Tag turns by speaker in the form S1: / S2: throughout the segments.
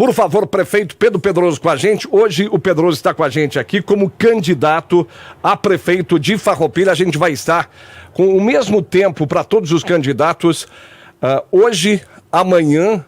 S1: Por favor, prefeito Pedro Pedroso com a gente. Hoje o Pedroso está com a gente aqui como candidato a prefeito de Farroupilha. A gente vai estar com o mesmo tempo para todos os candidatos hoje, amanhã,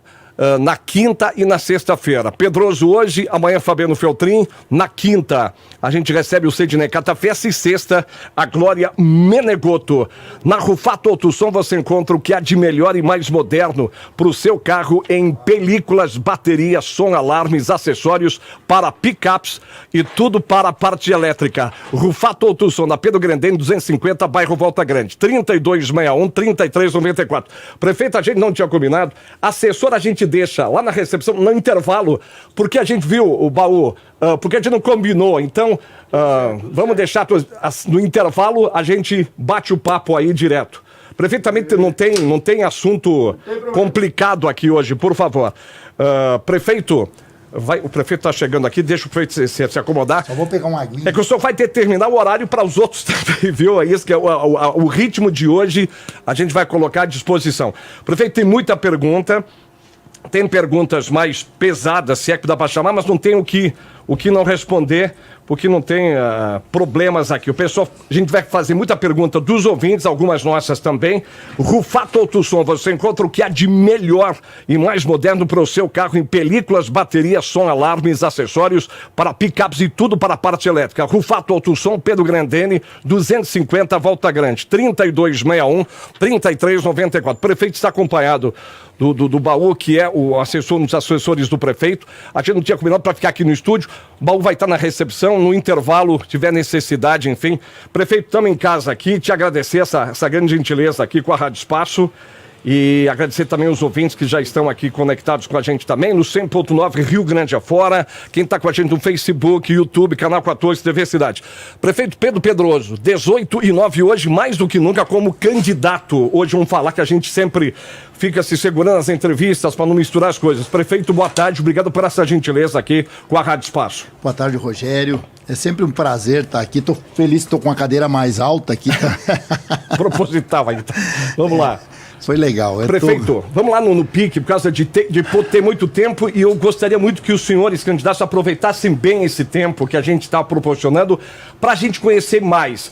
S1: na quinta e na sexta-feira. Pedroso hoje, amanhã Fabiano Feltrin, na quinta a gente recebe o Sidney Catafessa e sexta a Glória Menegoto. Na Rufato Autosom você encontra o que há de melhor e mais moderno para o seu carro em películas, baterias, som, alarmes, acessórios para picapes e tudo para a parte elétrica. Rufato Autosom, na Pedro Grandene 250, bairro Volta Grande, 3261-3394. Prefeito, a gente não tinha combinado, assessor a gente deixa lá na recepção, no intervalo, porque a gente viu o baú, porque a gente não combinou, então vamos deixar no intervalo, a gente bate o papo aí direto. Prefeito, também não tem assunto complicado aqui hoje, por favor. Prefeito, o prefeito está chegando aqui, deixa o prefeito se acomodar.
S2: Só vou pegar uma aguinha.
S1: É que o senhor vai ter que terminar o horário para os outros também, viu? É isso que é o ritmo de hoje, a gente vai colocar à disposição. Prefeito, tem muita pergunta. Tem perguntas mais pesadas, se é que dá para chamar, mas não tem o que não responder, porque não tem problemas aqui. O pessoal, a gente vai fazer muita pergunta dos ouvintes, algumas nossas também. Rufato Autosom, você encontra o que há de melhor e mais moderno para o seu carro em películas, baterias, som, alarmes, acessórios para picapes e tudo para a parte elétrica. Rufato Autosom, Pedro Grandene, 250, Volta Grande, 3261-3394. O prefeito está acompanhado do Baú, que é um dos assessores do prefeito. A gente não tinha combinado para ficar aqui no estúdio. O Baú vai estar na recepção, no intervalo, tiver necessidade, enfim. Prefeito, estamos em casa aqui, te agradecer essa grande gentileza aqui com a Rádio Espaço e agradecer também os ouvintes que já estão aqui conectados com a gente também, no 100.9 Rio Grande afora, quem está com a gente no Facebook, YouTube, Canal 14, TV Cidade. Prefeito Pedro Pedroso, 18/9 hoje, mais do que nunca como candidato. Hoje vamos falar que a gente sempre fica se segurando nas entrevistas para não misturar as coisas. Prefeito, boa tarde, obrigado por essa gentileza aqui com a Rádio Espaço.
S2: Boa tarde, Rogério. É sempre um prazer estar aqui. Estou feliz que estou com a cadeira mais alta aqui.
S1: Proposital aí. Vamos lá.
S2: Foi legal.
S1: Prefeito, vamos lá no pique, por causa de ter muito tempo, e eu gostaria muito que os senhores candidatos aproveitassem bem esse tempo que a gente está proporcionando para a gente conhecer mais.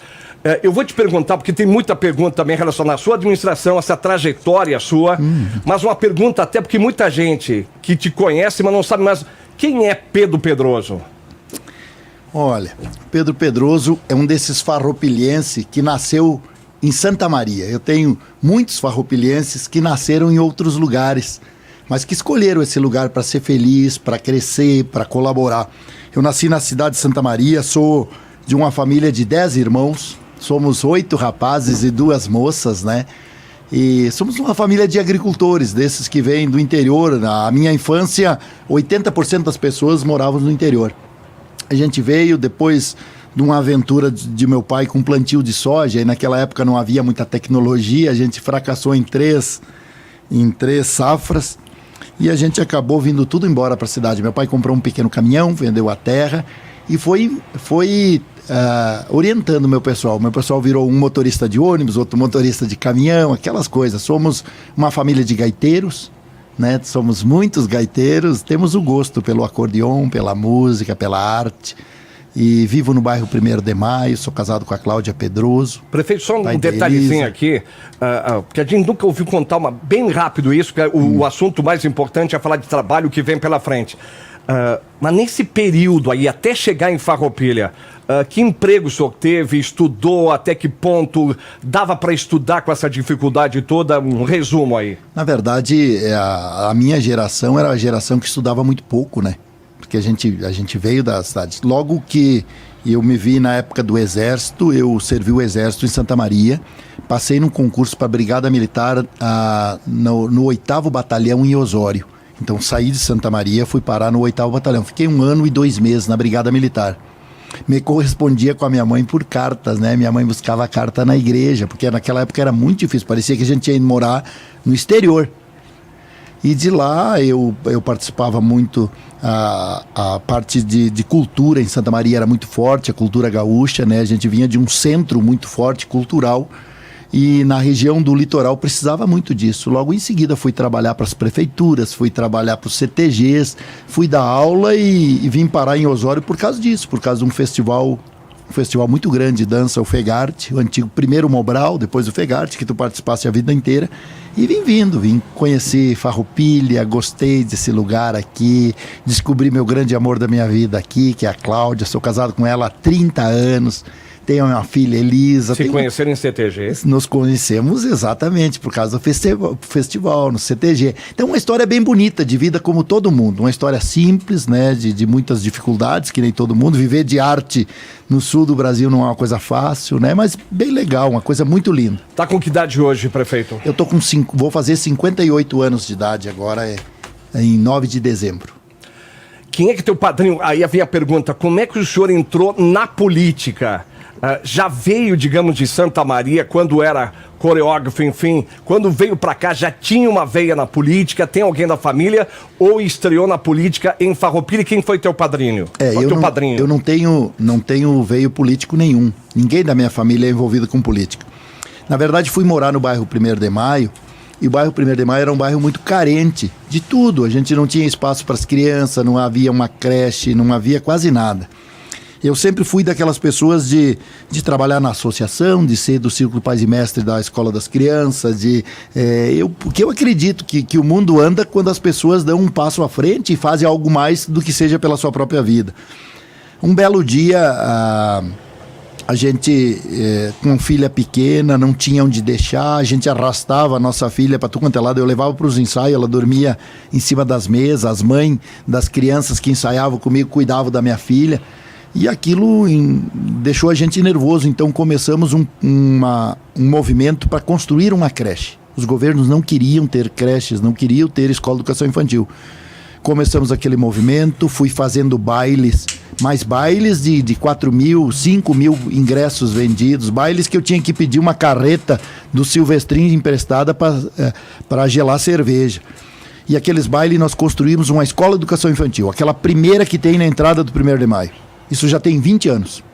S1: Eu vou te perguntar, porque tem muita pergunta também relacionada à sua administração, essa trajetória sua, mas uma pergunta até porque muita gente que te conhece, mas não sabe mais quem é Pedro Pedroso.
S2: Olha, Pedro Pedroso é um desses farroupilhenses que nasceu em Santa Maria. Eu tenho muitos farroupilhenses que nasceram em outros lugares, mas que escolheram esse lugar para ser feliz, para crescer, para colaborar. Eu nasci na cidade de Santa Maria, sou de uma família de 10 irmãos, somos 8 rapazes e 2 moças, né? E somos uma família de agricultores, desses que vêm do interior. Na minha infância, 80% das pessoas moravam no interior. A gente veio depois de uma aventura de meu pai com plantio de soja, e naquela época não havia muita tecnologia, a gente fracassou em três safras, e a gente acabou vindo tudo embora para a cidade. Meu pai comprou um pequeno caminhão, vendeu a terra, e foi orientando o meu pessoal. Meu pessoal virou um motorista de ônibus, outro motorista de caminhão, aquelas coisas. Somos uma família de gaiteiros, né? Somos muitos gaiteiros, temos o gosto pelo acordeon, pela música, pela arte. E vivo no bairro 1º de Maio, sou casado com a Cláudia Pedroso.
S1: Prefeito, só um detalhezinho aqui, porque a gente nunca ouviu contar bem rápido isso, porque o assunto mais importante é falar de trabalho que vem pela frente. Mas nesse período aí, até chegar em Farroupilha, que emprego o senhor teve, estudou, até que ponto dava para estudar com essa dificuldade toda? Um resumo aí.
S2: Na verdade, a minha geração era a geração que estudava muito pouco, né? Porque a gente veio da cidade. Logo que eu me vi na época do Exército, eu servi o Exército em Santa Maria, passei num concurso para a Brigada Militar no 8º Batalhão em Osório. Então saí de Santa Maria, fui parar no 8º Batalhão. Fiquei 1 ano e 2 meses na Brigada Militar. Me correspondia com a minha mãe por cartas, né? Minha mãe buscava carta na igreja, porque naquela época era muito difícil, parecia que a gente ia morar no exterior. E de lá eu participava muito, a parte de cultura em Santa Maria era muito forte, a cultura gaúcha, né? A gente vinha de um centro muito forte cultural, e na região do litoral precisava muito disso. Logo em seguida fui trabalhar para as prefeituras, fui trabalhar para os CTGs, fui dar aula e vim parar em Osório por causa disso, por causa de um festival muito grande de dança, o Fegarte, o antigo primeiro Mobral, depois o Fegarte, que tu participaste a vida inteira. E vim conhecer Farroupilha, gostei desse lugar aqui, descobri meu grande amor da minha vida aqui, que é a Cláudia, sou casado com ela há 30 anos. Tenho uma filha, Elisa.
S1: Se conheceram em CTG?
S2: Nos conhecemos exatamente por causa do festival, no CTG. Então, uma história bem bonita, de vida como todo mundo. Uma história simples, né, de muitas dificuldades, que nem todo mundo. Viver de arte no sul do Brasil não é uma coisa fácil, né, mas bem legal, uma coisa muito linda.
S1: Tá com que idade hoje, prefeito?
S2: Eu tô com vou fazer 58 anos de idade agora, em 9 de dezembro.
S1: Quem é que teu padrinho... Aí havia a pergunta, como é que o senhor entrou na política? Já veio, digamos, de Santa Maria, quando era coreógrafo, enfim, quando veio pra cá já tinha uma veia na política, tem alguém da família, ou estreou na política em Farroupilha? Quem foi teu padrinho? Padrinho?
S2: Eu não tenho veio político nenhum. Ninguém da minha família é envolvido com política. Na verdade, fui morar no bairro 1º de Maio, e o bairro 1º de Maio era um bairro muito carente de tudo. A gente não tinha espaço para as crianças, não havia uma creche, não havia quase nada. Eu sempre fui daquelas pessoas de trabalhar na associação, de ser do Círculo Pais e Mestres da Escola das Crianças, porque eu acredito que o mundo anda quando as pessoas dão um passo à frente e fazem algo mais do que seja pela sua própria vida. Um belo dia, a gente, com filha pequena, não tinha onde deixar, a gente arrastava a nossa filha para tudo quanto é lado, eu levava para os ensaios, ela dormia em cima das mesas, as mães das crianças que ensaiavam comigo cuidavam da minha filha. E aquilo deixou a gente nervoso, então começamos um movimento para construir uma creche. Os governos não queriam ter creches, não queriam ter escola de educação infantil. Começamos aquele movimento, fui fazendo bailes, mais bailes de 4 mil, 5 mil ingressos vendidos, bailes que eu tinha que pedir uma carreta do Silvestrinho emprestada para gelar cerveja. E aqueles bailes nós construímos uma escola de educação infantil, aquela primeira que tem na entrada do 1º de Maio. Isso já tem 20 anos.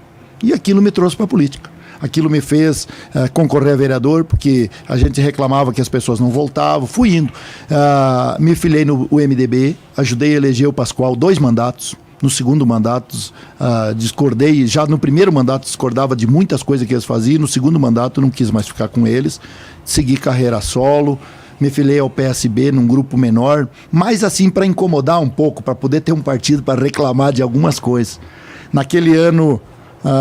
S2: E aquilo me trouxe para a política. Aquilo me fez concorrer a vereador, porque a gente reclamava que as pessoas não voltavam. Fui indo. Me filiei no MDB, ajudei a eleger o Pascoal 2 mandatos. No segundo mandato, discordei. Já no primeiro mandato, discordava de muitas coisas que eles faziam. No segundo mandato, não quis mais ficar com eles. Segui carreira solo. Me filiei ao PSB num grupo menor. Mas assim, para incomodar um pouco, para poder ter um partido para reclamar de algumas coisas. Naquele ano,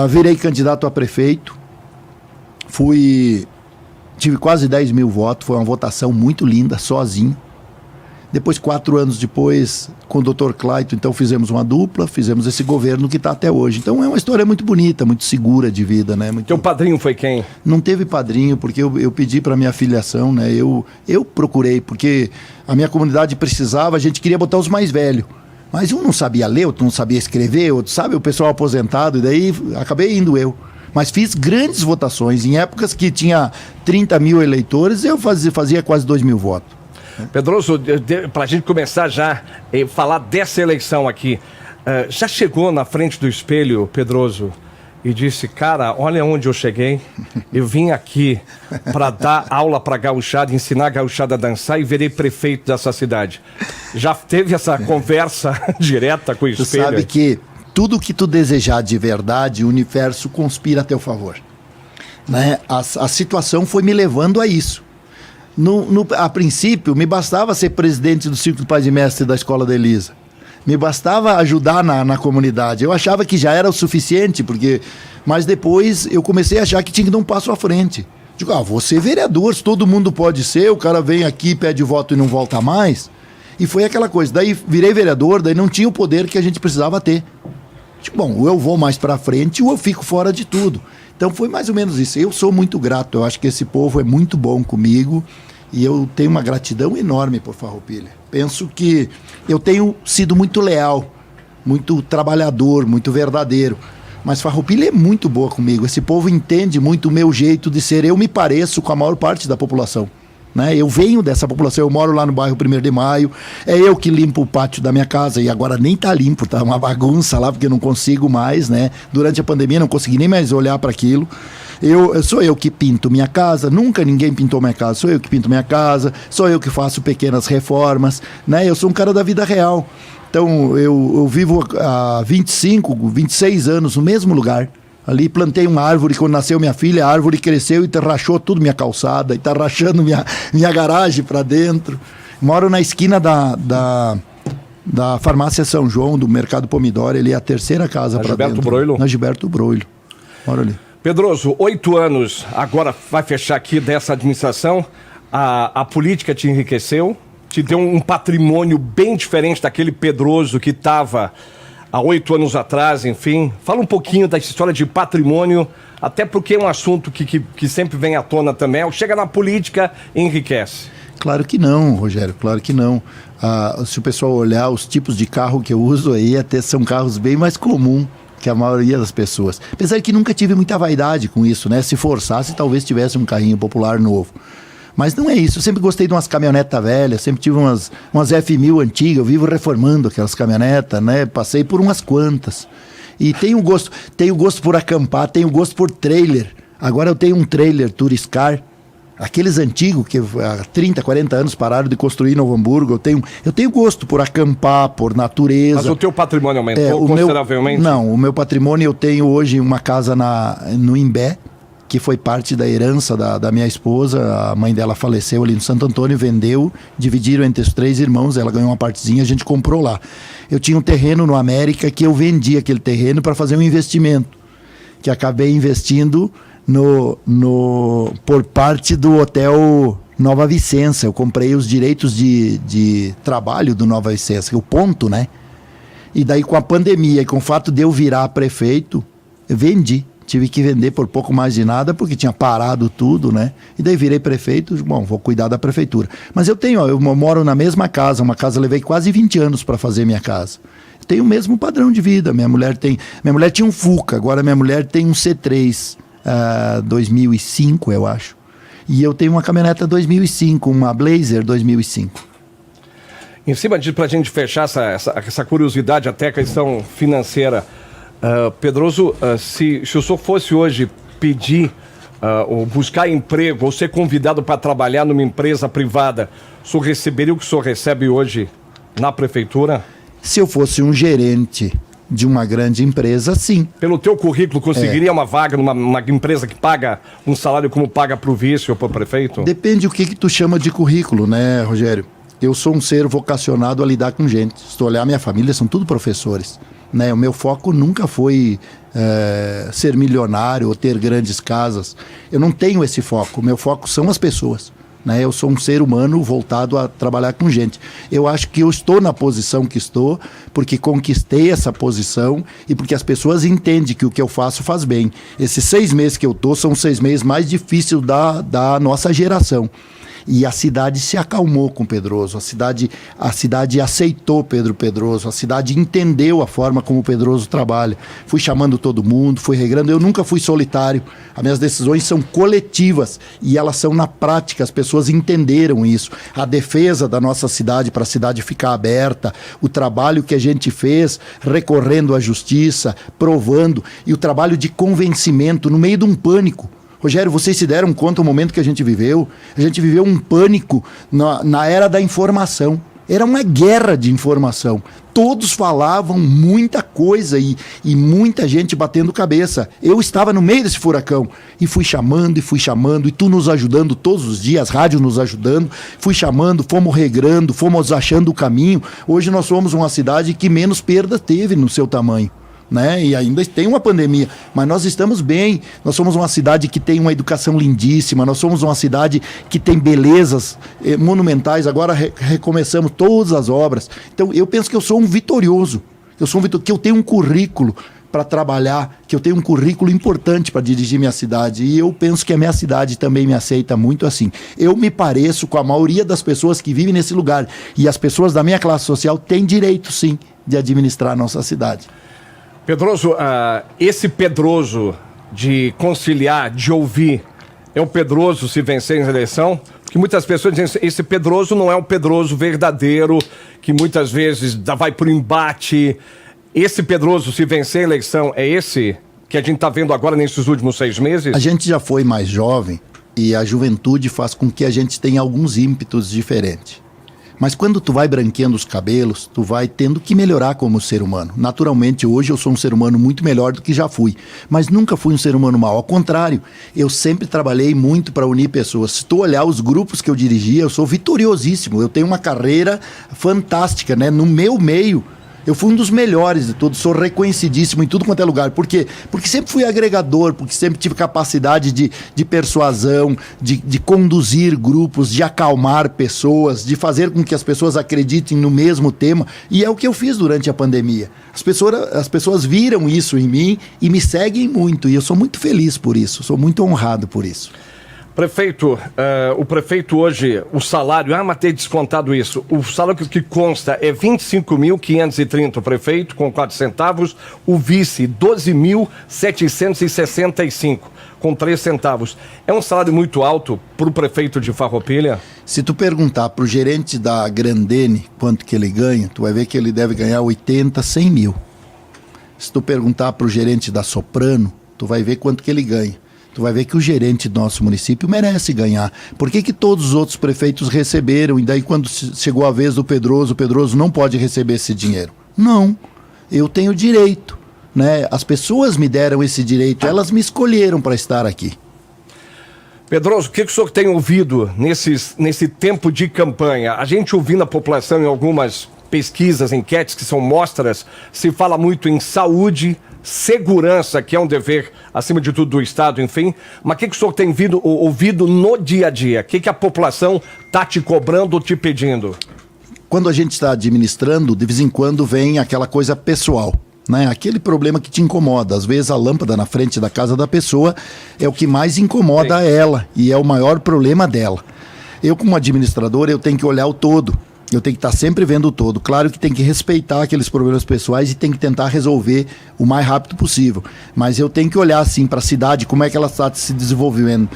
S2: virei candidato a prefeito, tive quase 10 mil votos, foi uma votação muito linda, sozinho. Depois, 4 anos depois, com o Dr. Clayton, então fizemos uma dupla, fizemos esse governo que está até hoje. Então é uma história muito bonita, muito segura de vida, né?
S1: Teu padrinho foi quem?
S2: Não teve padrinho, porque eu pedi para minha filiação, né? Eu procurei, porque a minha comunidade precisava, a gente queria botar os mais velhos. Mas um não sabia ler, outro não sabia escrever, outro sabe, o pessoal aposentado, e daí acabei indo eu. Mas fiz grandes votações, em épocas que tinha 30 mil eleitores, eu fazia quase 2 mil votos.
S1: Pedroso, para a gente começar já a falar dessa eleição aqui, já chegou na frente do espelho, Pedroso, e disse, cara, olha onde eu cheguei, eu vim aqui para dar aula para gauchada, ensinar a gauchada a dançar e virei prefeito dessa cidade. Já teve essa conversa direta com o espelho?
S2: Tu sabe que tudo que tu desejar de verdade, o universo conspira a teu favor. Né? A situação foi me levando a isso. A princípio, me bastava ser presidente do Círculo Pais e Mestres da Escola da Elisa. Me bastava ajudar na comunidade. Eu achava que já era o suficiente, mas depois eu comecei a achar que tinha que dar um passo à frente. Digo, vou ser vereador, se todo mundo pode ser, o cara vem aqui, pede voto e não volta mais. E foi aquela coisa, daí virei vereador, daí não tinha o poder que a gente precisava ter. Digo, bom, ou eu vou mais pra frente ou eu fico fora de tudo. Então foi mais ou menos isso. Eu sou muito grato, eu acho que esse povo é muito bom comigo. E eu tenho uma gratidão enorme por Farroupilha. Penso que eu tenho sido muito leal, muito trabalhador, muito verdadeiro. Mas Farroupilha é muito boa comigo. Esse povo entende muito o meu jeito de ser. Eu me pareço com a maior parte da população. Né? Eu venho dessa população, eu moro lá no bairro 1º de Maio. É eu que limpo o pátio da minha casa. E agora nem tá limpo, tá uma bagunça lá, porque eu não consigo mais. Né? Durante a pandemia não consegui nem mais olhar para aquilo. Sou eu que pinto minha casa, nunca ninguém pintou minha casa, sou eu que pinto minha casa, sou eu que faço pequenas reformas, né? Eu sou um cara da vida real. Então, eu vivo há 25, 26 anos no mesmo lugar. Ali plantei uma árvore, quando nasceu minha filha, a árvore cresceu e rachou tudo minha calçada, e tá rachando minha garagem para dentro. Moro na esquina da farmácia São João, do Mercado Pomidoro, ele é a terceira casa para dentro.
S1: Gilberto Broilo?
S2: Na Gilberto Broilo. Moro ali.
S1: Pedroso, 8 anos, agora vai fechar aqui dessa administração, a política te enriqueceu, te deu um patrimônio bem diferente daquele Pedroso que estava há 8 anos atrás, enfim. Fala um pouquinho dessa história de patrimônio, até porque é um assunto que sempre vem à tona também. Chega na política e enriquece.
S2: Claro que não, Rogério, claro que não. Se o pessoal olhar os tipos de carro que eu uso aí, até são carros bem mais comuns que a maioria das pessoas. Apesar que nunca tive muita vaidade com isso, né? Se forçasse, talvez tivesse um carrinho popular novo. Mas não é isso, eu sempre gostei de umas caminhonetas velhas, sempre tive umas F1000 antigas, eu vivo reformando aquelas caminhonetas, né? Passei por umas quantas. E tenho gosto por acampar, tenho gosto por trailer. Agora eu tenho um trailer Turiscar, aqueles antigos que há 30, 40 anos pararam de construir em Novo Hamburgo. Eu tenho gosto por acampar, por natureza.
S1: Mas o teu patrimônio aumentou consideravelmente?
S2: O meu patrimônio, eu tenho hoje uma casa no Imbé, que foi parte da herança da minha esposa. A mãe dela faleceu ali no Santo Antônio, vendeu, dividiram entre os 3 irmãos, ela ganhou uma partezinha, a gente comprou lá. Eu tinha um terreno no América que eu vendi aquele terreno para fazer um investimento, que acabei investindo por parte do Hotel Nova Vicença. Eu comprei os direitos de trabalho do Nova Vicença, o ponto, né? E daí com a pandemia e com o fato de eu virar prefeito, eu vendi. Tive que vender por pouco mais de nada, porque tinha parado tudo, né? E daí virei prefeito, bom, vou cuidar da prefeitura. Mas eu moro na mesma casa, levei quase 20 anos para fazer minha casa. Tenho o mesmo padrão de vida. Minha mulher tinha um Fuca, agora minha mulher tem um C3 2005, eu acho. E eu tenho uma caminhoneta 2005, uma Blazer 2005.
S1: Em cima disso, para a gente fechar essa curiosidade, até a questão financeira, Pedroso, se o senhor fosse hoje pedir ou buscar emprego ou ser convidado para trabalhar numa empresa privada, o senhor receberia o que o senhor recebe hoje na prefeitura? Se eu fosse um gerente de uma grande empresa, sim. Pelo teu currículo, conseguiria uma vaga numa empresa que paga um salário como paga para o vice ou para o prefeito? Depende o que tu chama de currículo, né, Rogério? Eu sou um ser vocacionado a lidar com gente. Se tu olhar minha família, são tudo professores. Né? O meu foco nunca foi ser milionário ou ter grandes casas. Eu não tenho esse foco. O meu foco são as pessoas. Né? Eu sou um ser humano voltado a trabalhar com gente. Eu acho que eu estou na posição que estou porque conquistei essa posição e porque as pessoas entendem que o que eu faço faz bem. Esses 6 meses que eu estou são os 6 meses mais difíceis da nossa geração. E a cidade se acalmou com o Pedroso, a cidade aceitou Pedro Pedroso, a cidade entendeu a forma como o Pedroso trabalha. Fui chamando todo mundo, fui regrando, eu nunca fui solitário, as minhas decisões são coletivas e elas são na prática, as pessoas entenderam isso. A defesa da nossa cidade para a cidade ficar aberta, o trabalho que a gente fez recorrendo à justiça, provando, e o trabalho de convencimento no meio de um pânico. Rogério, vocês se deram conta do momento que a gente viveu? A gente viveu um pânico na era da informação. Era uma guerra de informação. Todos falavam muita coisa e muita gente batendo cabeça. Eu estava no meio desse furacão e fui chamando, e tu nos ajudando todos os dias, rádio nos ajudando, fui chamando, fomos regrando, fomos achando o caminho. Hoje nós somos uma cidade que menos perda teve no seu tamanho. Né? E ainda tem uma pandemia, mas nós estamos bem. Nós somos uma cidade que tem uma educação lindíssima, nós somos uma cidade que tem belezas monumentais. Agora recomeçamos todas as obras. Então eu penso que eu sou um vitorioso, que eu tenho um currículo para trabalhar, que eu tenho um currículo importante para dirigir minha cidade, e eu penso que a minha cidade também me aceita muito assim. Eu me pareço com a maioria das pessoas que vivem nesse lugar, e as pessoas da minha classe social têm direito sim de administrar a nossa cidade. Pedroso, esse Pedroso de conciliar, de ouvir, é o Pedroso se vencer em eleição? Porque muitas pessoas dizem que esse Pedroso não é um Pedroso verdadeiro, que muitas vezes vai para o embate. Esse Pedroso se vencer a eleição é esse que a gente está vendo agora nesses últimos 6 meses?
S2: A gente já foi mais jovem e a juventude faz com que a gente tenha alguns ímpetos diferentes. Mas quando tu vai branqueando os cabelos, tu vai tendo que melhorar como ser humano. Naturalmente, hoje eu sou um ser humano muito melhor do que já fui. Mas nunca fui um ser humano mau. Ao contrário, eu sempre trabalhei muito para unir pessoas. Se tu olhar os grupos que eu dirigia, eu sou vitoriosíssimo. Eu tenho uma carreira fantástica, né? No meu meio, eu fui um dos melhores de todos, sou reconhecidíssimo em tudo quanto é lugar. Por quê? Porque sempre fui agregador, porque sempre tive capacidade de persuasão, de conduzir grupos, de acalmar pessoas, de fazer com que as pessoas acreditem no mesmo tema. E é o que eu fiz durante a pandemia. As pessoas viram isso em mim e me seguem muito. E eu sou muito feliz por isso, sou muito honrado por isso.
S1: Prefeito, o prefeito hoje, o salário, mas ter descontado isso, o salário que consta é 25.530, o prefeito com 4 centavos, o vice 12.765 com 3 centavos. É um salário muito alto para o prefeito de Farroupilha?
S2: Se tu perguntar para o gerente da Grandene quanto que ele ganha, tu vai ver que ele deve ganhar 80, 100 mil. Se tu perguntar para o gerente da Soprano, tu vai ver quanto que ele ganha. Tu vai ver que o gerente do nosso município merece ganhar. Por que todos os outros prefeitos receberam? E daí quando chegou a vez do Pedroso, o Pedroso não pode receber esse dinheiro? Não, eu tenho direito, né? As pessoas me deram esse direito, elas me escolheram para estar aqui.
S1: Pedroso, o que o senhor tem ouvido nesse tempo de campanha? A gente ouvindo a população em algumas pesquisas, enquetes que são mostras, se fala muito em saúde, segurança, que é um dever, acima de tudo, do Estado, enfim. Mas o que o senhor tem ouvido no dia a dia? O que a população está te cobrando ou te pedindo?
S2: Quando a gente está administrando, de vez em quando vem aquela coisa pessoal, né? Aquele problema que te incomoda. Às vezes a lâmpada na frente da casa da pessoa é o que mais incomoda ela e é o maior problema dela. Eu, como administrador, eu tenho que olhar o todo. Eu tenho que estar sempre vendo o todo. Claro que tem que respeitar aqueles problemas pessoais e tem que tentar resolver o mais rápido possível. Mas eu tenho que olhar assim para a cidade, como é que ela está se desenvolvendo.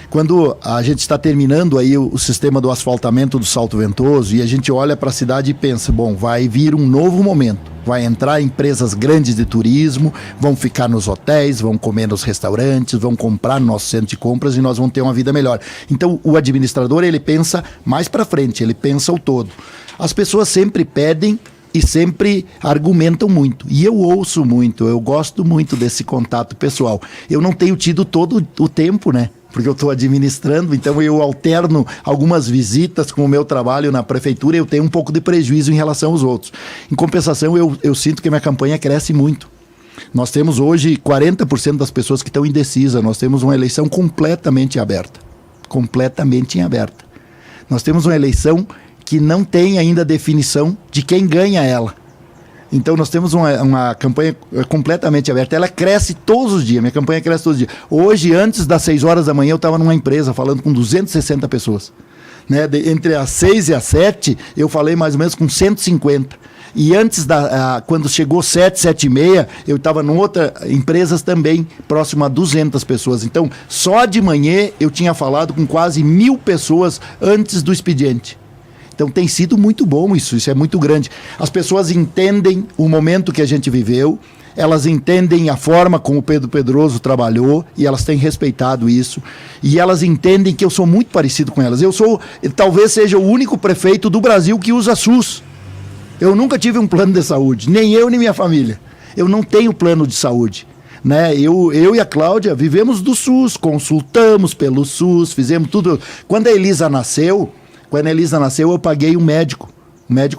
S2: Quando a gente está terminando aí o sistema do asfaltamento do Salto Ventoso e a gente olha para a cidade e pensa, bom, vai vir um novo momento. Vai entrar empresas grandes de turismo, vão ficar nos hotéis, vão comer nos restaurantes, vão comprar no nosso centro de compras e nós vamos ter uma vida melhor. Então o administrador, ele pensa mais para frente, ele pensa o todo. As pessoas sempre pedem e sempre argumentam muito. E eu ouço muito, eu gosto muito desse contato pessoal. Eu não tenho tido todo o tempo, né? Porque eu estou administrando, então eu alterno algumas visitas com o meu trabalho na prefeitura e eu tenho um pouco de prejuízo em relação aos outros. Em compensação, eu sinto que a minha campanha cresce muito. Nós temos hoje 40% das pessoas que estão indecisas, nós temos uma eleição completamente aberta. Completamente em aberta. Nós temos uma eleição que não tem ainda definição de quem ganha ela. Então nós temos uma campanha completamente aberta. Ela cresce todos os dias, minha campanha cresce todos os dias. Hoje, antes das 6 horas da manhã, eu estava numa empresa falando com 260 pessoas. Né? Entre as 6 e as 7, eu falei mais ou menos com 150. E antes, quando chegou 7, 7 e meia, eu estava em outras empresas também, próximo a 200 pessoas. Então, só de manhã eu tinha falado com quase 1.000 pessoas antes do expediente. Então tem sido muito bom isso é muito grande. As pessoas entendem o momento que a gente viveu, elas entendem a forma como o Pedro Pedroso trabalhou e elas têm respeitado isso. E elas entendem que eu sou muito parecido com elas. Talvez seja o único prefeito do Brasil que usa SUS. Eu nunca tive um plano de saúde, nem eu nem minha família. Eu não tenho plano de saúde. Né? Eu e a Cláudia vivemos do SUS, consultamos pelo SUS, fizemos tudo. Quando a Elisa nasceu, eu paguei um médico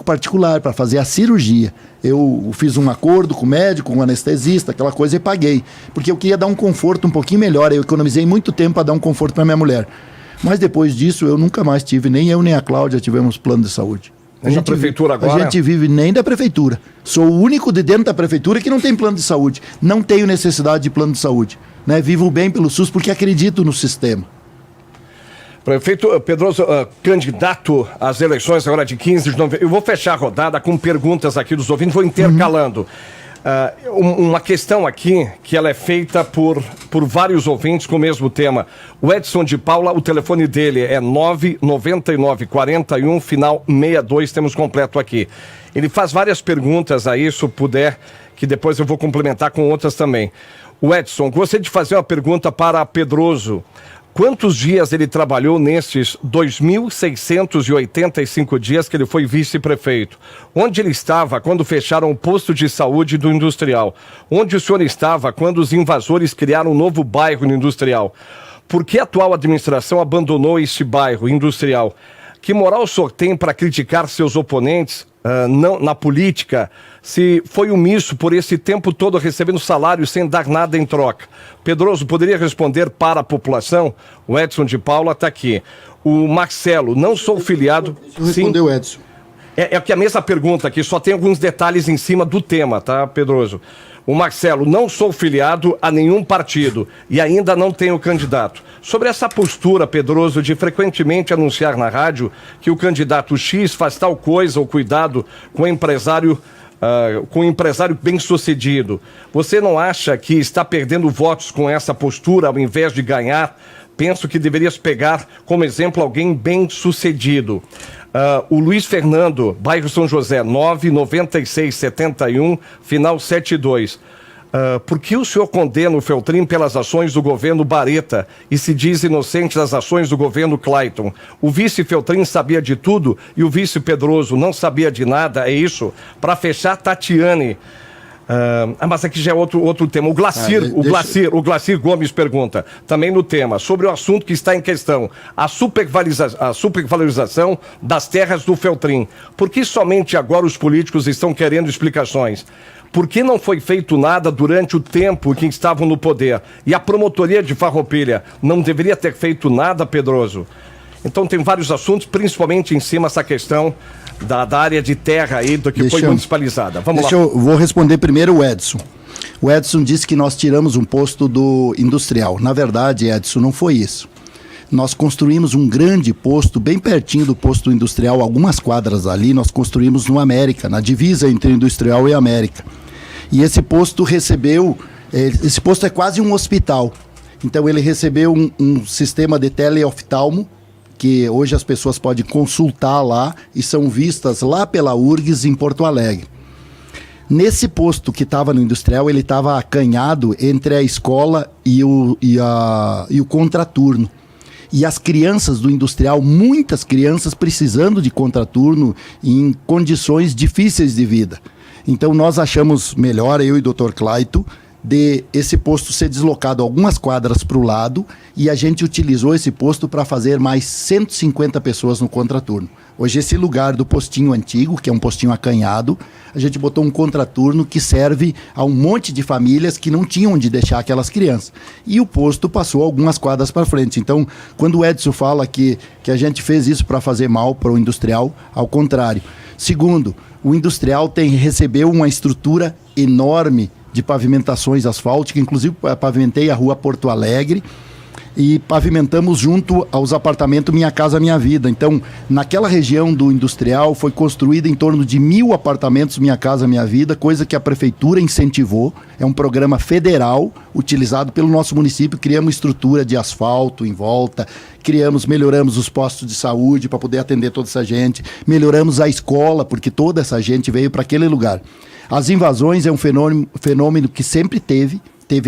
S2: particular para fazer a cirurgia. Eu fiz um acordo com o médico, com o anestesista, aquela coisa, e paguei. Porque eu queria dar um conforto um pouquinho melhor. Eu economizei muito tempo para dar um conforto para minha mulher. Mas depois disso, eu nunca mais tive, nem eu nem a Cláudia tivemos plano de saúde.
S1: Nem da prefeitura agora?
S2: A gente vive nem da prefeitura. Sou o único de dentro da prefeitura que não tem plano de saúde. Não tenho necessidade de plano de saúde. Né? Vivo bem pelo SUS porque acredito no sistema.
S1: Prefeito Pedroso, candidato às eleições agora de 15 de novembro. Eu vou fechar a rodada com perguntas aqui dos ouvintes, vou intercalando. Uma questão aqui que ela é feita por vários ouvintes com o mesmo tema. O Edson de Paula, o telefone dele é 99941, final 62, temos completo aqui. Ele faz várias perguntas aí, se puder, que depois eu vou complementar com outras também. O Edson, gostaria de fazer uma pergunta para Pedroso. Quantos dias ele trabalhou nesses 2.685 dias que ele foi vice-prefeito? Onde ele estava quando fecharam o posto de saúde do Industrial? Onde o senhor estava quando os invasores criaram um novo bairro no Industrial? Por que a atual administração abandonou este bairro industrial? Que moral o senhor tem para criticar seus oponentes na política, se foi omisso por esse tempo todo recebendo salário sem dar nada em troca? Pedroso, poderia responder para a população? O Edson de Paula está aqui. O Marcelo, não sou filiado...
S2: Deixa eu responder o Edson.
S1: É que a mesma pergunta aqui, só tem alguns detalhes em cima do tema, tá, Pedroso? O Marcelo, não sou filiado a nenhum partido e ainda não tenho candidato. Sobre essa postura, Pedroso, de frequentemente anunciar na rádio que o candidato X faz tal coisa ou cuidado com o empresário bem-sucedido, você não acha que está perdendo votos com essa postura ao invés de ganhar? Penso que deverias pegar como exemplo alguém bem-sucedido. O Luiz Fernando, bairro São José, 99671, final 72. Por que o senhor condena o Feltrin pelas ações do governo Bareta e se diz inocente das ações do governo Clayton? O vice Feltrin sabia de tudo e o vice Pedroso não sabia de nada, é isso? Para fechar, Tatiane. Mas aqui já é outro tema. O Glacir Gomes pergunta, também no tema, sobre o assunto que está em questão, a supervalorização das terras do Feltrin. Por que somente agora os políticos estão querendo explicações? Por que não foi feito nada durante o tempo que estavam no poder? E a promotoria de Farroupilha não deveria ter feito nada, Pedroso? Então tem vários assuntos, principalmente em cima dessa questão da área de terra aí, que foi municipalizada. Vamos lá.
S2: Vou responder primeiro o Edson. O Edson disse que nós tiramos um posto do industrial. Na verdade, Edson, não foi isso. Nós construímos um grande posto, bem pertinho do posto industrial, algumas quadras ali, nós construímos no América, na divisa entre o industrial e a América. E esse posto esse posto é quase um hospital. Então ele recebeu um sistema de teleoftalmo, que hoje as pessoas podem consultar lá e são vistas lá pela URGS em Porto Alegre. Nesse posto que estava no industrial, ele estava acanhado entre a escola e o contraturno. E as crianças do industrial, muitas crianças precisando de contraturno em condições difíceis de vida. Então nós achamos melhor, eu e o Dr. Clayton, de esse posto ser deslocado algumas quadras para o lado e a gente utilizou esse posto para fazer mais 150 pessoas no contraturno. Hoje esse lugar do postinho antigo, que é um postinho acanhado, a gente botou um contraturno que serve a um monte de famílias que não tinham onde deixar aquelas crianças. E o posto passou algumas quadras para frente. Então, quando o Edson fala que a gente fez isso para fazer mal para o industrial, ao contrário. Segundo, o industrial recebeu uma estrutura enorme de pavimentações asfálticas, inclusive pavimentei a rua Porto Alegre e pavimentamos junto aos apartamentos Minha Casa Minha Vida. Então, naquela região do industrial foi construída em torno de 1.000 apartamentos Minha Casa Minha Vida, coisa que a prefeitura incentivou. É um programa federal utilizado pelo nosso município. Criamos estrutura de asfalto em volta, melhoramos os postos de saúde para poder atender toda essa gente, melhoramos a escola, porque toda essa gente veio para aquele lugar. As invasões é um fenômeno que sempre teve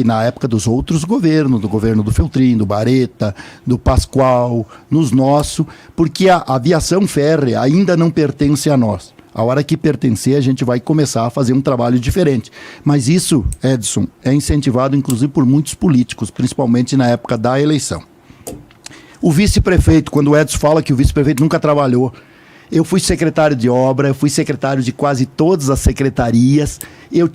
S2: na época dos outros governos, do governo do Feltrin, do Bareta, do Pascoal, nos nossos, porque a aviação férrea ainda não pertence a nós. A hora que pertencer, a gente vai começar a fazer um trabalho diferente. Mas isso, Edson, é incentivado inclusive por muitos políticos, principalmente na época da eleição. O vice-prefeito, quando o Edson fala que o vice-prefeito nunca trabalhou, eu fui secretário de obra, eu fui secretário de quase todas as secretarias. Eu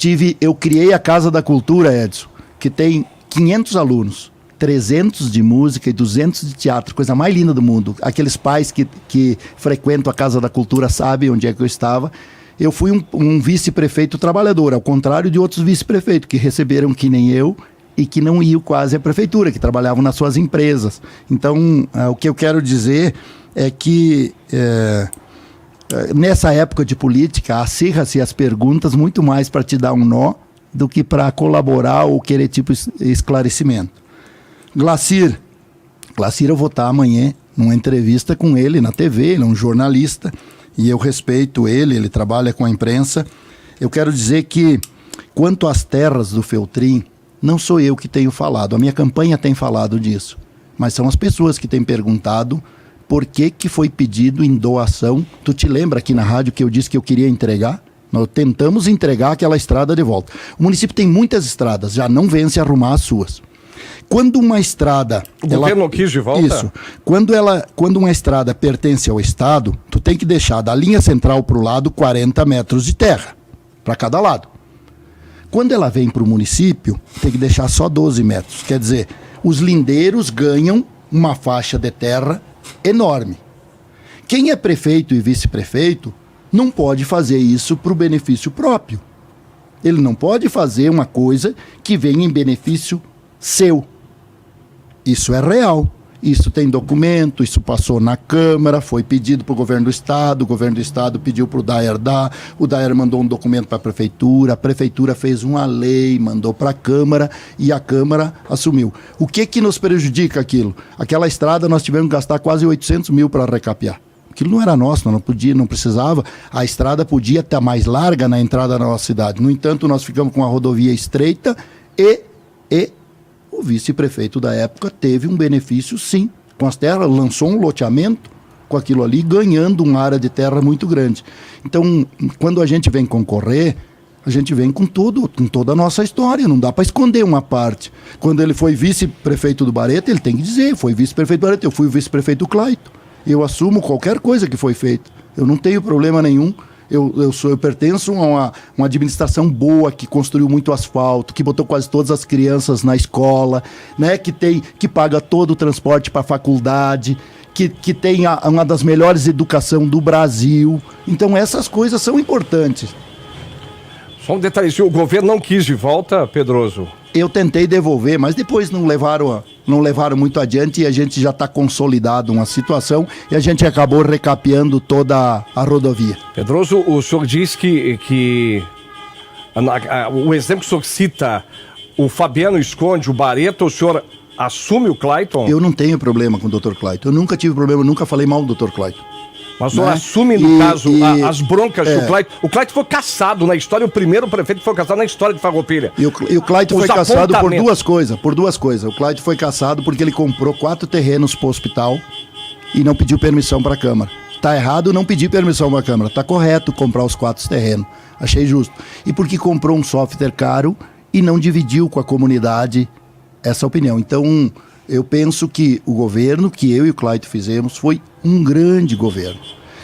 S2: criei a Casa da Cultura, Edson, que tem 500 alunos, 300 de música e 200 de teatro, coisa mais linda do mundo. Aqueles pais que frequentam a Casa da Cultura sabem onde é que eu estava. Eu fui um vice-prefeito trabalhador, ao contrário de outros vice-prefeitos que receberam que nem eu e que não iam quase à prefeitura, que trabalhavam nas suas empresas. Então, o que eu quero dizer é que nessa época de política, acirra-se as perguntas muito mais para te dar um nó do que para colaborar ou querer tipo esclarecimento. Glacir eu vou estar amanhã numa entrevista com ele na TV, ele é um jornalista e eu respeito ele trabalha com a imprensa. Eu quero dizer que, quanto às terras do Feltrin, não sou eu que tenho falado, a minha campanha tem falado disso, mas são as pessoas que têm perguntado por que foi pedido em doação. Tu te lembra aqui na rádio que eu disse que eu queria entregar? Nós tentamos entregar aquela estrada de volta. O município tem muitas estradas, já não vence arrumar as suas. Quando uma estrada...
S1: O governo não quis de volta?
S2: Isso. Quando uma estrada pertence ao Estado, tu tem que deixar da linha central para o lado 40 metros de terra, para cada lado. Quando ela vem para o município, tem que deixar só 12 metros. Quer dizer, os lindeiros ganham uma faixa de terra enorme. Quem é prefeito e vice-prefeito não pode fazer isso para o benefício próprio. Ele não pode fazer uma coisa que venha em benefício seu. Isso é real. Isso tem documento, isso passou na Câmara, foi pedido para o governo do Estado pediu para o Dayer dar, o Dayer mandou um documento para a Prefeitura fez uma lei, mandou para a Câmara e a Câmara assumiu. O que nos prejudica aquilo? Aquela estrada nós tivemos que gastar quase 800 mil para recapear. Aquilo não era nosso, não precisava. A estrada podia estar mais larga na entrada da nossa cidade. No entanto, nós ficamos com a rodovia estreita e o vice-prefeito da época teve um benefício, sim, com as terras, lançou um loteamento com aquilo ali, ganhando uma área de terra muito grande. Então, quando a gente vem concorrer, a gente vem com toda a nossa história, não dá para esconder uma parte. Quando ele foi vice-prefeito do Barreto, ele tem que dizer, foi vice-prefeito do Barreto, eu fui o vice-prefeito do Claito. Eu assumo qualquer coisa que foi feita, eu não tenho problema nenhum. Eu pertenço a uma administração boa, que construiu muito asfalto, que botou quase todas as crianças na escola, né? Que paga todo o transporte para a faculdade, que tem uma das melhores educação do Brasil. Então essas coisas são importantes.
S1: Só um detalhe, se o governo não quis de volta, Pedroso?
S2: Eu tentei devolver, mas depois não levaram muito adiante e a gente já está consolidado uma situação e a gente acabou recapeando toda a rodovia.
S1: Pedroso, o senhor diz que o exemplo que o senhor cita, o Fabiano esconde o Barreto, o senhor assume o Clayton?
S2: Eu não tenho problema com o Dr. Clayton, eu nunca tive problema, nunca falei mal do Dr. Clayton.
S1: Mas o senhor assume, no caso, as broncas do Clayton. O Clayton foi caçado na história, o primeiro prefeito que foi caçado na história de Farroupilha.
S2: E o Clayton foi caçado por duas coisas. O Clayton foi caçado porque ele comprou 4 terrenos para o hospital e não pediu permissão para a Câmara. Tá errado não pedir permissão para a Câmara. Tá correto comprar os 4 terrenos. Achei justo. E porque comprou um software caro e não dividiu com a comunidade essa opinião. Então, eu penso que o governo que eu e o Clayton fizemos foi um grande governo.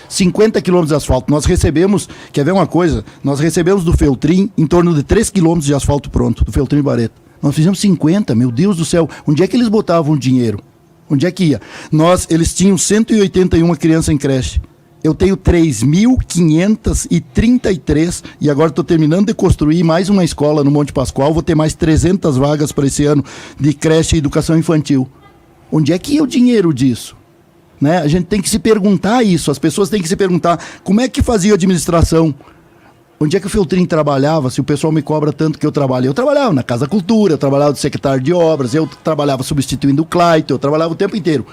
S2: 50 quilômetros de asfalto. Nós recebemos, quer ver uma coisa? Nós recebemos do Feltrin em torno de 3 quilômetros de asfalto pronto, do Feltrin Barreto. Nós fizemos 50, meu Deus do céu. Onde é que eles botavam o dinheiro? Onde é que ia? Eles tinham 181 crianças em creche. Eu tenho 3.533 e agora estou terminando de construir mais uma escola no Monte Pascoal. Vou ter mais 300 vagas para esse ano de creche e educação infantil. Onde é que ia o dinheiro disso? Né? A gente tem que se perguntar isso. As pessoas têm que se perguntar como é que fazia a administração. Onde é que o Feltrin trabalhava? Se o pessoal me cobra tanto que eu trabalhei. Eu trabalhava na Casa Cultura, eu trabalhava de secretário de obras, eu trabalhava substituindo o Clayton, eu trabalhava o tempo inteiro.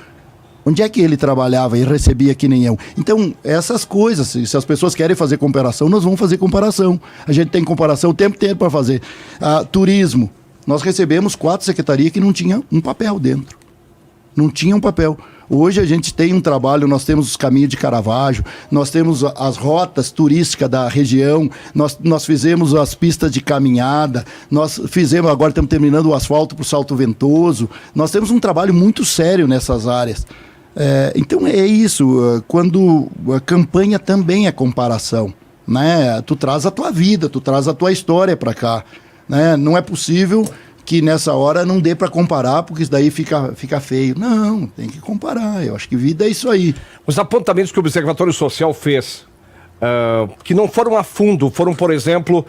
S2: Onde é que ele trabalhava e recebia que nem eu? Então, essas coisas, se as pessoas querem fazer comparação, nós vamos fazer comparação. A gente tem comparação o tempo inteiro para fazer. Turismo. Nós recebemos 4 secretarias que não tinham um papel dentro. Não tinha um papel. Hoje a gente tem um trabalho, nós temos os caminhos de Caravaggio, nós temos as rotas turísticas da região, nós fizemos as pistas de caminhada, nós fizemos, agora estamos terminando o asfalto para o Salto Ventoso, nós temos um trabalho muito sério nessas áreas. Então é isso, quando a campanha também é comparação, né? Tu traz a tua vida, tu traz a tua história para cá, né? Não é possível que nessa hora não dê para comparar, porque isso daí fica feio. Não, tem que comparar. Eu acho que vida é isso aí.
S1: Os apontamentos que o Observatório Social fez que não foram a fundo, foram, por exemplo,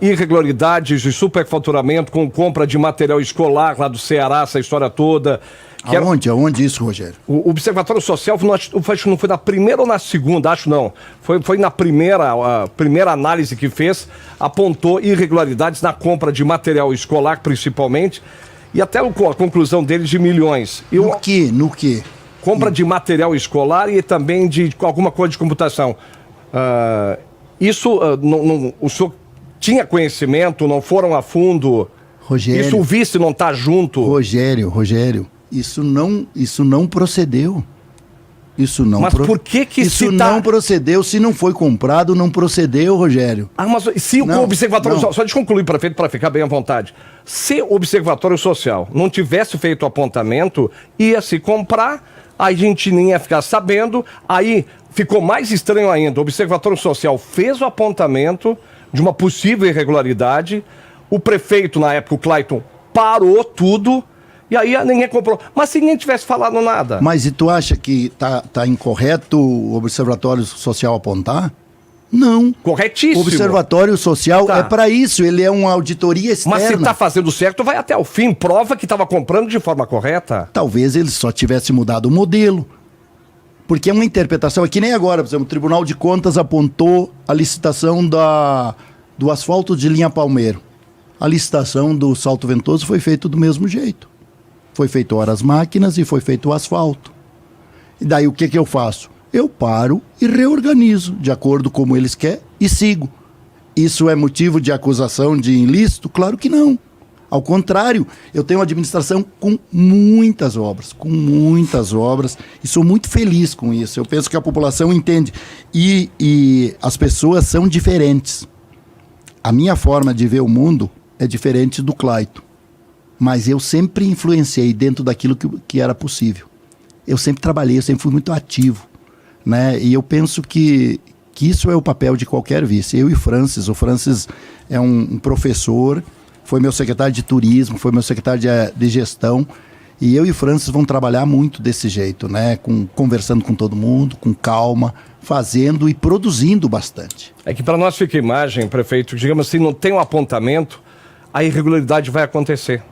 S1: irregularidades de superfaturamento com compra de material escolar lá do Ceará, essa história toda.
S2: Aonde isso, Rogério?
S1: O Observatório Social, acho que não foi na primeira ou na segunda, acho não. Foi na a primeira análise que fez, apontou irregularidades na compra de material escolar, principalmente, e até a conclusão deles de milhões.
S2: No quê?
S1: Compra de material escolar e também de alguma coisa de computação. O senhor tinha conhecimento, não foram a fundo?
S2: Rogério,
S1: isso o vice não está junto?
S2: Rogério, isso não procedeu.
S1: Mas por que
S2: isso não procedeu? Se não foi comprado, não procedeu, Rogério.
S1: Mas se o Observatório Social, só de concluir, prefeito, para ficar bem à vontade. Se o Observatório Social não tivesse feito o apontamento, ia se comprar, a gente nem ia ficar sabendo, aí ficou mais estranho ainda. O Observatório Social fez o apontamento de uma possível irregularidade, o prefeito, na época, o Clayton, parou tudo, e aí ninguém comprou. Mas se ninguém tivesse falado nada.
S2: Mas e tu acha que tá incorreto o Observatório Social apontar? Não.
S1: Corretíssimo.
S2: O Observatório Social é para isso, ele é uma auditoria externa.
S1: Mas se está fazendo certo, vai até o fim, prova que estava comprando de forma correta.
S2: Talvez ele só tivesse mudado o modelo. Porque é uma interpretação, é que nem agora, por exemplo, o Tribunal de Contas apontou a licitação do asfalto de linha Palmeiro. A licitação do Salto Ventoso foi feita do mesmo jeito. Foi feito horas máquinas e foi feito o asfalto. E daí o que eu faço? Eu paro e reorganizo, de acordo com como eles querem, e sigo. Isso é motivo de acusação de ilícito? Claro que não. Ao contrário, eu tenho uma administração com muitas obras, e sou muito feliz com isso. Eu penso que a população entende. E as pessoas são diferentes. A minha forma de ver o mundo é diferente do Clayton. Mas eu sempre influenciei dentro daquilo que era possível. Eu sempre trabalhei, eu sempre fui muito ativo, né? E eu penso que isso é o papel de qualquer vice. Eu e o Francis é um professor, foi meu secretário de turismo, foi meu secretário de gestão, e eu e o Francis vamos trabalhar muito desse jeito, né? Conversando com todo mundo, com calma, fazendo e produzindo bastante.
S1: É que para nós fica a imagem, prefeito, digamos assim, não tem um apontamento, a irregularidade vai acontecer.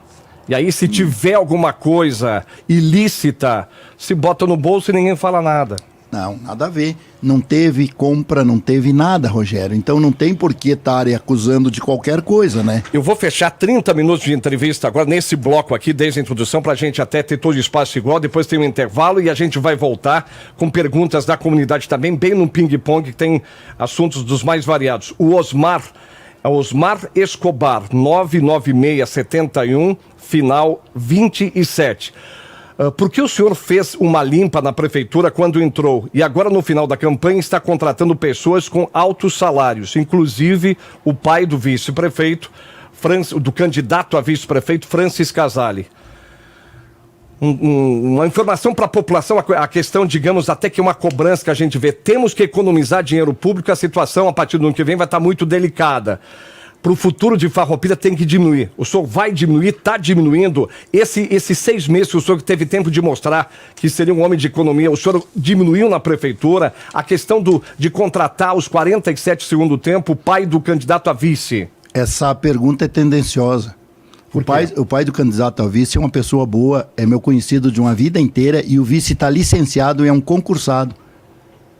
S1: E aí, se tiver alguma coisa ilícita, se bota no bolso e ninguém fala nada.
S2: Não, nada a ver. Não teve compra, não teve nada, Rogério. Então não tem por que estarem acusando de qualquer coisa, né?
S1: Eu vou fechar 30 minutos de entrevista agora nesse bloco aqui, desde a introdução, para a gente até ter todo o espaço igual. Depois tem um intervalo e a gente vai voltar com perguntas da comunidade também, bem no ping-pong, que tem assuntos dos mais variados. O Osmar Escobar, 99671, final 27. Por que o senhor fez uma limpa na prefeitura quando entrou e agora no final da campanha está contratando pessoas com altos salários, inclusive o pai do vice-prefeito, do candidato a vice-prefeito, Francis Casale? Uma informação para a população, a questão, digamos, até que uma cobrança que a gente vê. Temos que economizar dinheiro público, a situação a partir do ano que vem vai estar muito delicada. Para o futuro de Farroupilha tem que diminuir. O senhor vai diminuir, está diminuindo. Esses 6 meses que o senhor teve tempo de mostrar que seria um homem de economia, o senhor diminuiu na prefeitura a questão de contratar os 47 segundo tempo o pai do candidato a vice.
S2: Essa pergunta é tendenciosa. O pai do candidato a vice é uma pessoa boa, é meu conhecido de uma vida inteira e o vice está licenciado e é um concursado.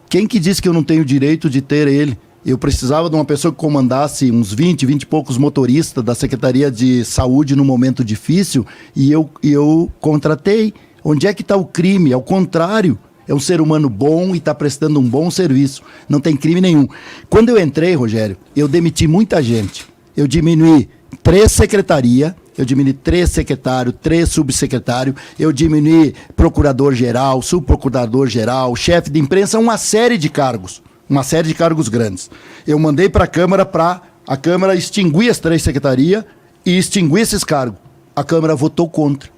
S2: Quem que disse que eu não tenho direito de ter ele? Eu precisava de uma pessoa que comandasse uns 20 e poucos motoristas da Secretaria de Saúde num momento difícil e eu contratei. Onde é que está o crime? Ao contrário, é um ser humano bom e está prestando um bom serviço. Não tem crime nenhum. Quando eu entrei, Rogério, eu demiti muita gente. Eu diminuí 3 secretarias, eu diminuí 3 secretários, 3 subsecretários, eu diminuí procurador-geral, subprocurador-geral, chefe de imprensa, uma série de cargos grandes. Eu mandei para a Câmara extinguir as 3 secretarias e extinguir esses cargos. A Câmara votou contra.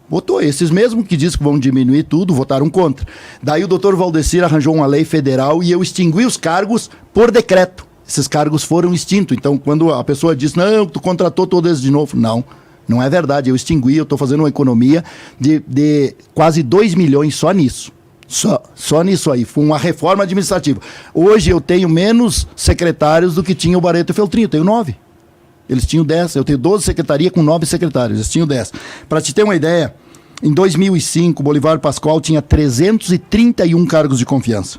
S2: Votou. Esses mesmos que dizem que vão diminuir tudo, votaram contra. Daí o doutor Valdecir arranjou uma lei federal e eu extingui os cargos por decreto. Esses cargos foram extintos. Então, quando a pessoa diz, não, tu contratou todos eles de novo. Não é verdade. Eu extingui, eu estou fazendo uma economia de quase 2 milhões só nisso. Só nisso aí. Foi uma reforma administrativa. Hoje eu tenho menos secretários do que tinha o Barreto e Feltrin. Eu tenho 9. Eles tinham 10. Eu tenho 12 secretarias com 9 secretários. Eles tinham 10. Para te ter uma ideia, em 2005, Bolívar Pascoal tinha 331 cargos de confiança.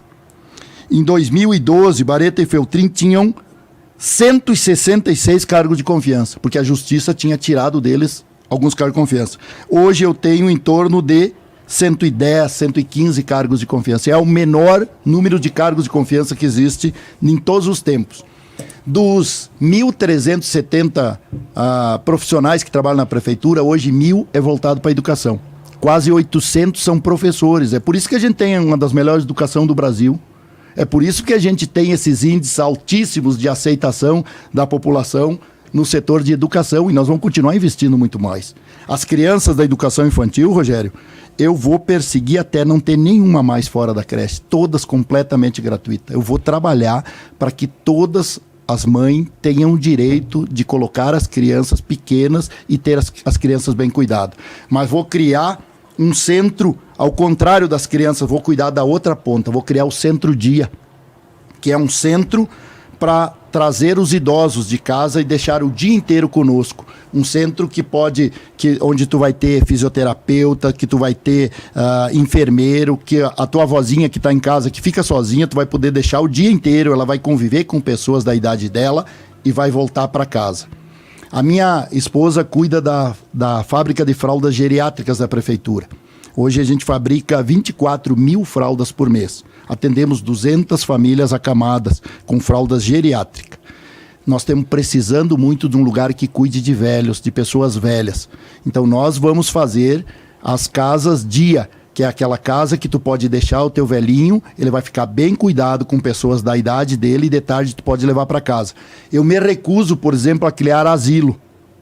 S2: Em 2012, Barreto e Feltrin tinham 166 cargos de confiança, porque a Justiça tinha tirado deles alguns cargos de confiança. Hoje eu tenho em torno de 110, 115 cargos de confiança. É o menor número de cargos de confiança que existe em todos os tempos. Dos 1.370 profissionais que trabalham na prefeitura, hoje 1.000 é voltado para a educação. Quase 800 são professores. É por isso que a gente tem uma das melhores educações do Brasil. É por isso que a gente tem esses índices altíssimos de aceitação da população no setor de educação, e nós vamos continuar investindo muito mais. As crianças da educação infantil, Rogério, eu vou perseguir até não ter nenhuma mais fora da creche, todas completamente gratuitas. Eu vou trabalhar para que todas as mães tenham o direito de colocar as crianças pequenas e ter as crianças bem cuidadas. Mas vou criar um centro, ao contrário das crianças, vou cuidar da outra ponta, vou criar o Centro-Dia, que é um centro para trazer os idosos de casa e deixar o dia inteiro conosco. Um centro onde tu vai ter fisioterapeuta, que tu vai ter enfermeiro, que a tua avózinha que está em casa, que fica sozinha, tu vai poder deixar o dia inteiro, ela vai conviver com pessoas da idade dela e vai voltar para casa. A minha esposa cuida da fábrica de fraldas geriátricas da prefeitura. Hoje a gente fabrica 24 mil fraldas por mês. Atendemos 200 famílias acamadas com fraldas geriátricas. Nós estamos precisando muito de um lugar que cuide de velhos, de pessoas velhas. Então nós vamos fazer as casas dia, que é aquela casa que tu pode deixar o teu velhinho, ele vai ficar bem cuidado com pessoas da idade dele e de tarde tu pode levar para casa. Eu me recuso, por exemplo, a criar asilo.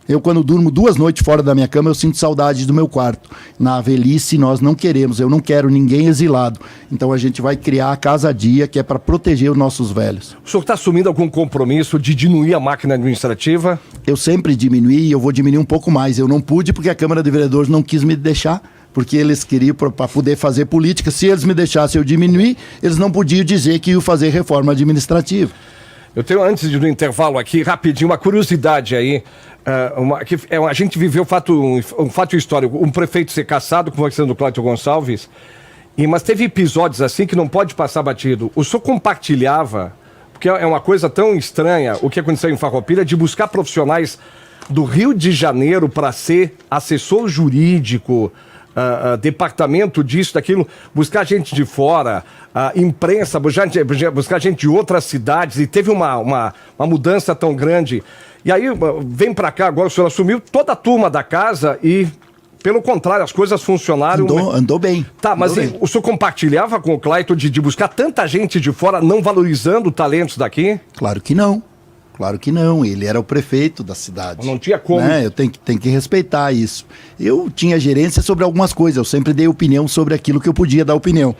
S2: Eu, quando durmo 2 noites fora da minha cama, eu sinto saudade do meu quarto. Na velhice, nós não queremos, eu não quero ninguém exilado. Então, a gente vai criar a casa-dia, que é para proteger os nossos velhos.
S1: O senhor está assumindo algum compromisso de diminuir a máquina administrativa?
S2: Eu sempre diminuí e eu vou diminuir um pouco mais. Eu não pude porque a Câmara de Vereadores não quis me deixar, porque eles queriam para poder fazer política. Se eles me deixassem eu diminuir, eles não podiam dizer que iam fazer reforma administrativa.
S1: Eu tenho, antes de ir no intervalo aqui, rapidinho, uma curiosidade aí. A gente viveu um fato histórico, um prefeito ser cassado, conversando com o Cláudio Gonçalves, mas teve episódios assim que não pode passar batido. O senhor compartilhava, porque é uma coisa tão estranha, o que aconteceu em Farroupilha, de buscar profissionais do Rio de Janeiro para ser assessor jurídico, departamento disso, daquilo, buscar gente de fora, imprensa, buscar gente de outras cidades, e teve uma mudança tão grande. E aí, vem pra cá agora, o senhor assumiu toda a turma da casa e, pelo contrário, as coisas funcionaram.
S2: Andou bem.
S1: Tá, mas o senhor compartilhava com o Clayton de buscar tanta gente de fora, não valorizando talentos daqui?
S2: Claro que não. Claro que não, ele era o prefeito da cidade.
S1: Não tinha como.
S2: Né? Eu tenho que respeitar isso. Eu tinha gerência sobre algumas coisas, eu sempre dei opinião sobre aquilo que eu podia dar opinião.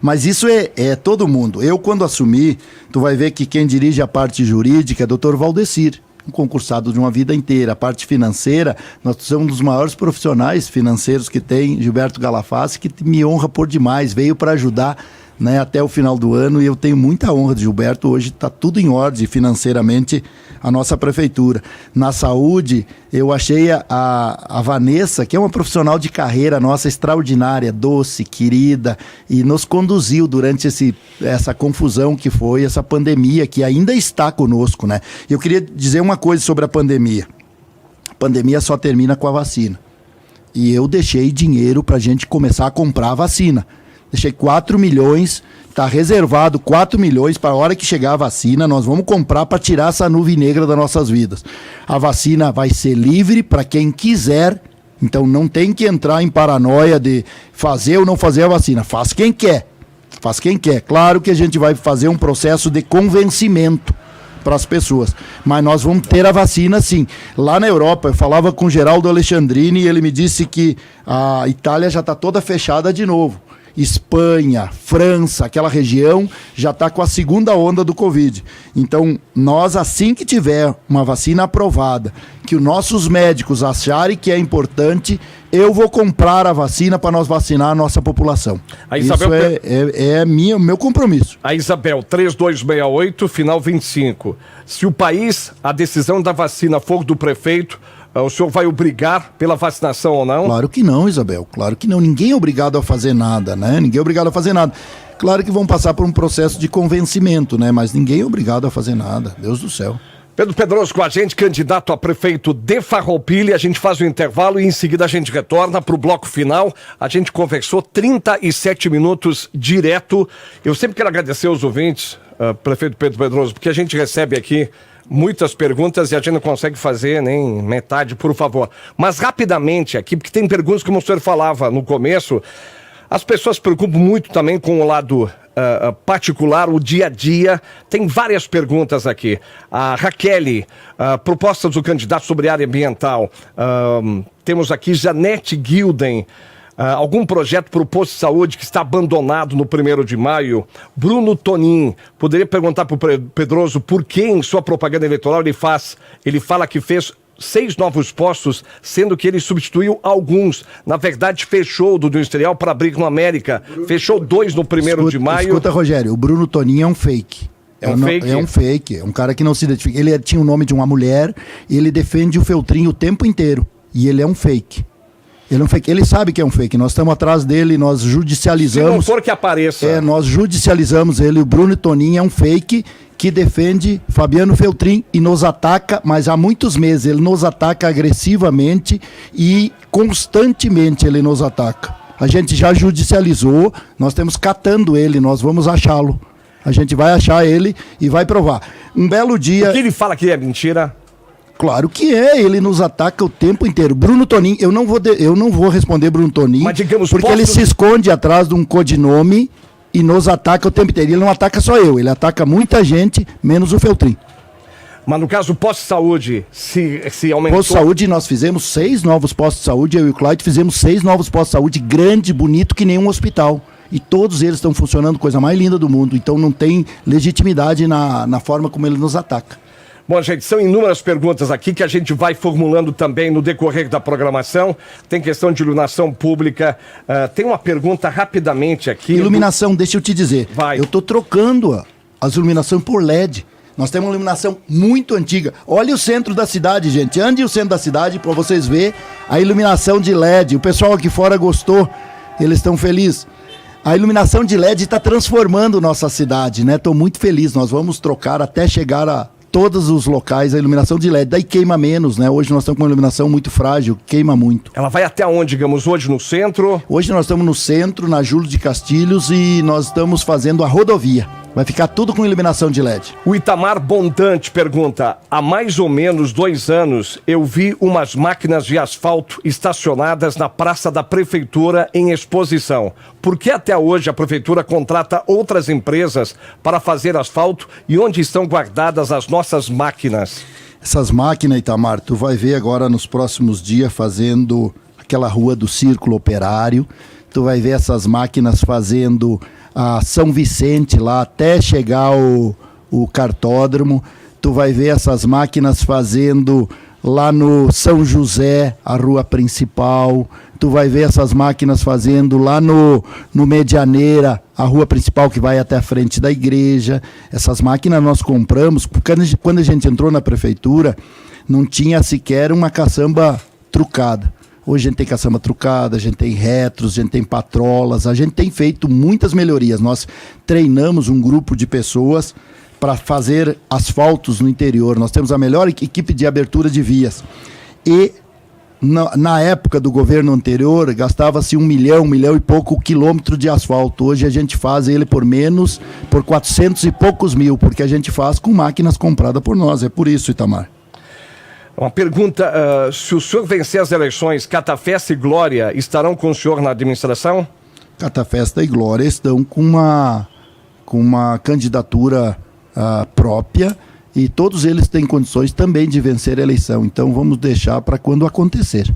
S2: Mas isso é todo mundo. Eu, quando assumi, tu vai ver que quem dirige a parte jurídica é o Dr. Valdecir, um concursado de uma vida inteira. A parte financeira, nós somos um dos maiores profissionais financeiros que tem, Gilberto Galafassi, que me honra por demais, veio para ajudar, né, até o final do ano, e eu tenho muita honra de Gilberto. Hoje está tudo em ordem financeiramente a nossa prefeitura. Na saúde, eu achei a Vanessa, que é uma profissional de carreira nossa extraordinária, doce, querida, e nos conduziu durante essa confusão que foi essa pandemia, que ainda está conosco, né? Eu queria dizer uma coisa sobre a pandemia. A pandemia só termina com a vacina. E eu deixei dinheiro para a gente começar a comprar a vacina. Deixei 4 milhões, está reservado 4 milhões para a hora que chegar a vacina, nós vamos comprar para tirar essa nuvem negra das nossas vidas. A vacina vai ser livre para quem quiser, então não tem que entrar em paranoia de fazer ou não fazer a vacina. Faz quem quer. Faz quem quer. Claro que a gente vai fazer um processo de convencimento para as pessoas, mas nós vamos ter a vacina sim. Lá na Europa, eu falava com o Geraldo Alexandrini e ele me disse que a Itália já está toda fechada de novo. Espanha, França, aquela região já está com a segunda onda do Covid. Então, nós, assim que tiver uma vacina aprovada, que os nossos médicos acharem que é importante, eu vou comprar a vacina para nós vacinar a nossa população. Isso é meu compromisso.
S1: A Isabel, 3268, final 25. Se o país, a decisão da vacina for do prefeito, o senhor vai obrigar pela vacinação ou não?
S2: Claro que não, Isabel. Claro que não. Ninguém é obrigado a fazer nada, né? Ninguém é obrigado a fazer nada. Claro que vão passar por um processo de convencimento, né? Mas ninguém é obrigado a fazer nada. Deus do céu.
S1: Pedro Pedroso com a gente, candidato a prefeito de Farroupilha. A gente faz o intervalo e em seguida a gente retorna para o bloco final. A gente conversou 37 minutos direto. Eu sempre quero agradecer aos ouvintes, prefeito Pedro Pedroso, porque a gente recebe aqui muitas perguntas e a gente não consegue fazer nem metade, por favor. Mas rapidamente aqui, porque tem perguntas como o senhor falava no começo, as pessoas se preocupam muito também com o lado particular, o dia a dia. Tem várias perguntas aqui. A Raquel, propostas do candidato sobre área ambiental. Temos aqui Janete Gilden. Algum projeto para o posto de saúde que está abandonado no 1º de maio? Bruno Tonin, poderia perguntar para o Pedroso por que em sua propaganda eleitoral ele fala que fez 6 novos postos, sendo que ele substituiu alguns. Na verdade, fechou do Industrial para abrir no América. Fechou 2 no 1º de maio.
S2: Escuta, Rogério, o Bruno Tonin é um fake. É um fake, é um cara que não se identifica. Ele tinha o nome de uma mulher e ele defende o feltrinho o tempo inteiro. E ele é um fake. Ele é um fake. Ele sabe que é um fake. Nós estamos atrás dele, nós judicializamos. Se
S1: não for que apareça.
S2: Nós judicializamos ele. O Bruno Tonin é um fake que defende Fabiano Feltrin e nos ataca, mas há muitos meses ele nos ataca agressivamente e constantemente ele nos ataca. A gente já judicializou, nós estamos catando ele, nós vamos achá-lo. A gente vai achar ele e vai provar. Um belo dia...
S1: O que ele fala que é mentira?
S2: Claro que é, ele nos ataca o tempo inteiro. Bruno Tonin, eu não vou responder Bruno Tonin, mas, digamos, porque ele se esconde atrás de um codinome e nos ataca o tempo inteiro. Ele não ataca só eu, ele ataca muita gente, menos o Feltrin.
S1: Mas no caso posto-saúde, se aumentou...
S2: Posto-saúde, nós fizemos 6 novos postos de saúde, eu e o Clyde fizemos 6 novos postos de saúde, grande, bonito, que nem um hospital. E todos eles estão funcionando, coisa mais linda do mundo. Então não tem legitimidade na forma como ele nos ataca.
S1: Bom, gente, são inúmeras perguntas aqui que a gente vai formulando também no decorrer da programação. Tem questão de iluminação pública. Tem uma pergunta rapidamente aqui.
S2: Iluminação, deixa eu te dizer.
S1: Vai.
S2: Eu estou trocando as iluminações por LED. Nós temos uma iluminação muito antiga. Olha o centro da cidade, gente. Ande o centro da cidade para vocês verem a iluminação de LED. O pessoal aqui fora gostou. Eles estão felizes. A iluminação de LED está transformando nossa cidade, né? Estou muito feliz. Nós vamos trocar até chegar a todos os locais a iluminação de LED. Daí queima menos, né? Hoje nós estamos com uma iluminação muito frágil, queima muito.
S1: Ela vai até onde, digamos, hoje no centro?
S2: Hoje nós estamos no centro, na Júlio de Castilhos, e nós estamos fazendo a rodovia. Vai ficar tudo com iluminação de LED.
S1: O Itamar Bondante pergunta: há mais ou menos 2 anos eu vi umas máquinas de asfalto estacionadas na Praça da Prefeitura em exposição. Por que até hoje a Prefeitura contrata outras empresas para fazer asfalto e onde estão guardadas as nossas máquinas?
S2: Essas máquinas, Itamar, tu vai ver agora nos próximos dias fazendo aquela rua do Círculo Operário. Tu vai ver essas máquinas fazendo a São Vicente lá até chegar o cartódromo. Tu vai ver essas máquinas fazendo lá no São José, a rua principal. Tu vai ver essas máquinas fazendo lá no Medianeira, a rua principal que vai até a frente da igreja. Essas máquinas nós compramos, porque quando a gente entrou na prefeitura, não tinha sequer uma caçamba trucada. Hoje a gente tem caçamba trucada, a gente tem retros, a gente tem patrolas, a gente tem feito muitas melhorias. Nós treinamos um grupo de pessoas para fazer asfaltos no interior. Nós temos a melhor equipe de abertura de vias. E na época do governo anterior, gastava-se 1 milhão e pouco quilômetro de asfalto. Hoje a gente faz ele por 400 e poucos mil, porque a gente faz com máquinas compradas por nós. É por isso, Itamar.
S1: Uma pergunta, se o senhor vencer as eleições, Catafesta e Glória estarão com o senhor na administração?
S2: Catafesta e Glória estão com uma candidatura própria e todos eles têm condições também de vencer a eleição. Então vamos deixar para quando acontecer.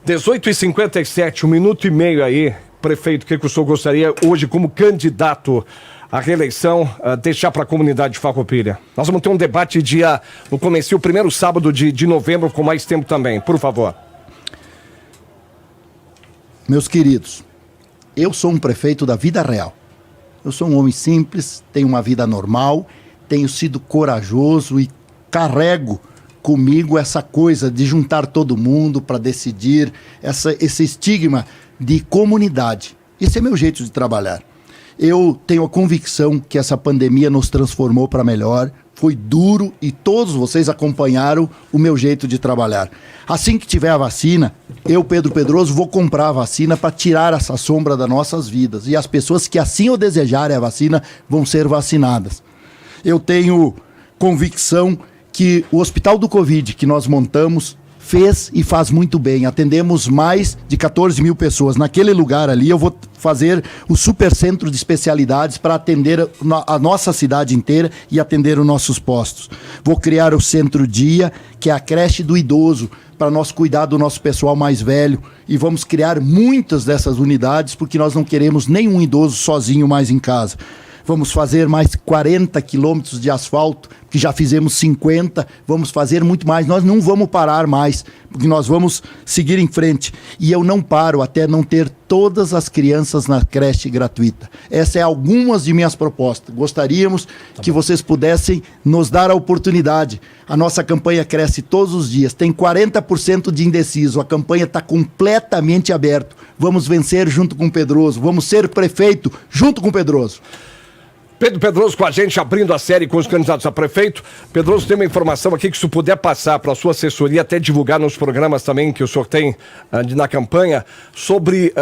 S1: 18h57, 1 minuto e meio aí. Prefeito, o que o senhor gostaria hoje como candidato à reeleição, deixar para a comunidade de Farroupilha? Nós vamos ter um debate no começo, o primeiro sábado de novembro, com mais tempo também, por favor.
S2: Meus queridos, eu sou um prefeito da vida real. Eu sou um homem simples, tenho uma vida normal, tenho sido corajoso e carrego comigo essa coisa de juntar todo mundo para decidir, esse estigma de comunidade. Esse é meu jeito de trabalhar. Eu tenho a convicção que essa pandemia nos transformou para melhor. Foi duro e todos vocês acompanharam o meu jeito de trabalhar. Assim que tiver a vacina, eu, Pedro Pedroso, vou comprar a vacina para tirar essa sombra das nossas vidas. E as pessoas que assim o desejarem a vacina vão ser vacinadas. Eu tenho convicção que o Hospital do Covid que nós montamos fez e faz muito bem. Atendemos mais de 14 mil pessoas. Naquele lugar ali eu vou fazer o supercentro de especialidades para atender a nossa cidade inteira e atender os nossos postos. Vou criar o Centro Dia, que é a creche do idoso, para nós cuidar do nosso pessoal mais velho. E vamos criar muitas dessas unidades, porque nós não queremos nenhum idoso sozinho mais em casa. Vamos fazer mais 40 quilômetros de asfalto, que já fizemos 50, vamos fazer muito mais. Nós não vamos parar mais, porque nós vamos seguir em frente. E eu não paro até não ter todas as crianças na creche gratuita. Essa é algumas de minhas propostas. Gostaríamos que vocês pudessem nos dar a oportunidade. A nossa campanha cresce todos os dias, tem 40% de indeciso, a campanha está completamente aberta. Vamos vencer junto com o Pedroso, vamos ser prefeito junto com o Pedroso.
S1: Pedro Pedroso com a gente, abrindo a série com os candidatos a prefeito. Pedroso, tem uma informação aqui que se puder passar para a sua assessoria, até divulgar nos programas também que o senhor tem na campanha, sobre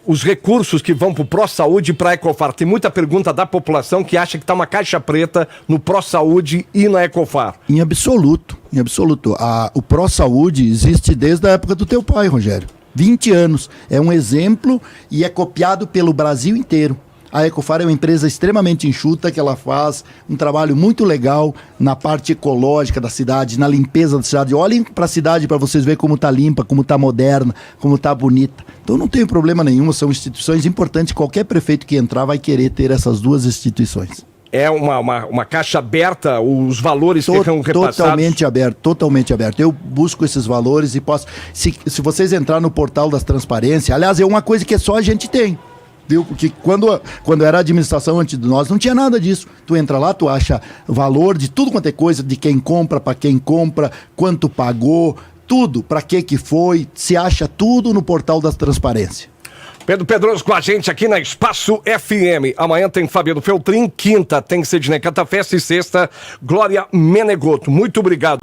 S1: os recursos que vão para o Pró-Saúde e para a Ecofar. Tem muita pergunta da população que acha que está uma caixa preta no Pró-Saúde e na Ecofar.
S2: Em absoluto, em absoluto. O Pró-Saúde existe desde a época do teu pai, Rogério. 20 anos. É um exemplo e é copiado pelo Brasil inteiro. A Ecofar é uma empresa extremamente enxuta, que ela faz um trabalho muito legal na parte ecológica da cidade, na limpeza da cidade. Olhem para a cidade para vocês verem como está limpa, como está moderna, como está bonita. Então não tem problema nenhum, são instituições importantes. Qualquer prefeito que entrar vai querer ter essas duas instituições.
S1: É uma caixa aberta, os valores ficam repassados?
S2: Totalmente aberto. Eu busco esses valores e posso... Se vocês entrarem no portal das transparências, aliás, é uma coisa que só a gente tem. Viu? Porque quando era a administração antes de nós, não tinha nada disso. Tu entra lá, tu acha valor de tudo quanto é coisa, de quem compra, para quem compra, quanto pagou, tudo, para que foi, se acha tudo no portal das transparências.
S1: Pedro Pedroso com a gente aqui na Espaço FM. Amanhã tem Fabiano Feltrin, quinta tem Sidney Catafesta e sexta Glória Menegoto. Muito obrigado.